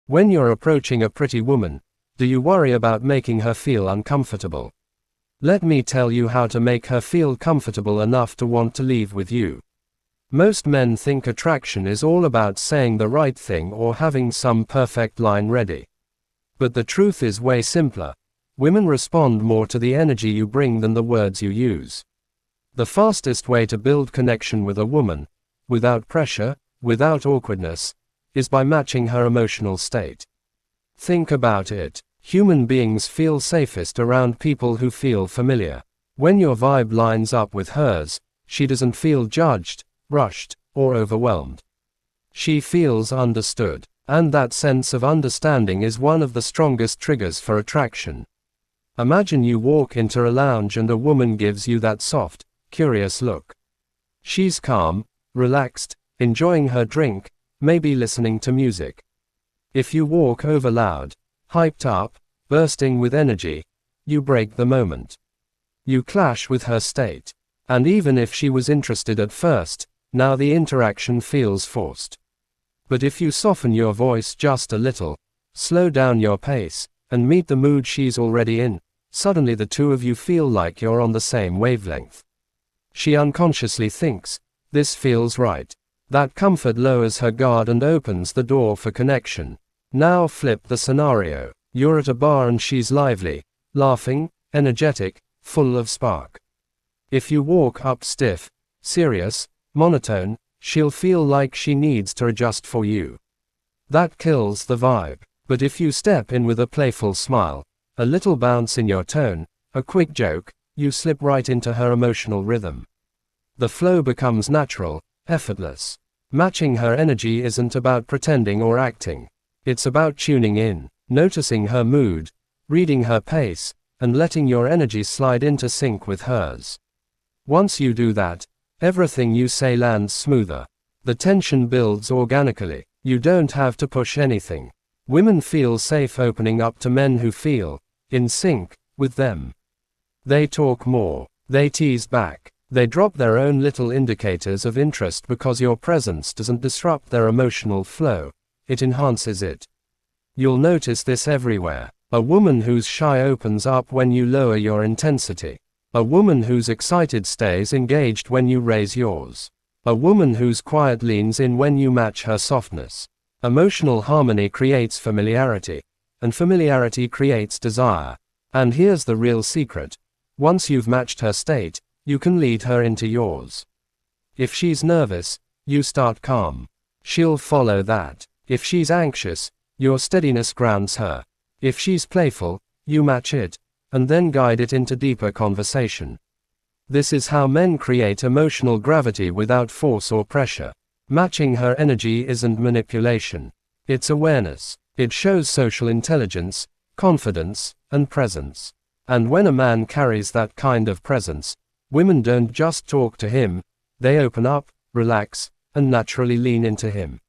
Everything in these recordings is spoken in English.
When you're approaching a pretty woman, do you worry about making her feel uncomfortable? Let me tell you how to make her feel comfortable enough to want to leave with you. Most men think attraction is all about saying the right thing or having some perfect line ready. But the truth is way simpler. Women respond more to the energy you bring than the words you use. The fastest way to build connection with a woman, without pressure, without awkwardness, is by matching her emotional state. Think about it. Human beings feel safest around people who feel familiar. When your vibe lines up with hers, she doesn't feel judged, rushed, or overwhelmed. She feels understood. And that sense of understanding is one of the strongest triggers for attraction. Imagine you walk into a lounge and a woman gives you that soft, curious look. She's calm, relaxed, enjoying her drink, maybe listening to music. If you walk over loud, hyped up, bursting with energy, you break the moment. You clash with her state. And even if she was interested at first, now the interaction feels forced. But if you soften your voice just a little, slow down your pace, and meet the mood she's already in, suddenly the two of you feel like you're on the same wavelength. She unconsciously thinks, this feels right. That comfort lowers her guard and opens the door for connection. Now flip the scenario. You're at a bar and she's lively, laughing, energetic, full of spark. If you walk up stiff, serious, monotone, she'll feel like she needs to adjust for you. That kills the vibe. But if you step in with a playful smile, a little bounce in your tone, a quick joke, you slip right into her emotional rhythm. The flow becomes natural, effortless. Matching her energy isn't about pretending or acting. It's about tuning in, noticing her mood, reading her pace, and letting your energy slide into sync with hers. Once you do that, everything you say lands smoother. The tension builds organically. You don't have to push anything. Women feel safe opening up to men who feel in sync with them. They talk more. They tease back. They drop their own little indicators of interest because your presence doesn't disrupt their emotional flow. It enhances it. You'll notice this everywhere. A woman who's shy opens up when you lower your intensity. A woman who's excited stays engaged when you raise yours. A woman who's quiet leans in when you match her softness. Emotional harmony creates familiarity, and familiarity creates desire. And here's the real secret. Once you've matched her state, you can lead her into yours. If she's nervous, you start calm. She'll follow that. If she's anxious, your steadiness grounds her. If she's playful, you match it, and then guide it into deeper conversation. This is how men create emotional gravity without force or pressure. Matching her energy isn't manipulation. It's awareness. It shows social intelligence, confidence, and presence. And when a man carries that kind of presence, women don't just talk to him, they open up, relax, and naturally lean into him.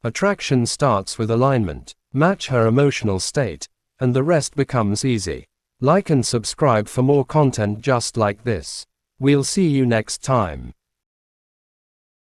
Attraction starts with alignment. Match her emotional state, and the rest becomes easy. Like and subscribe for more content just like this. We'll see you next time.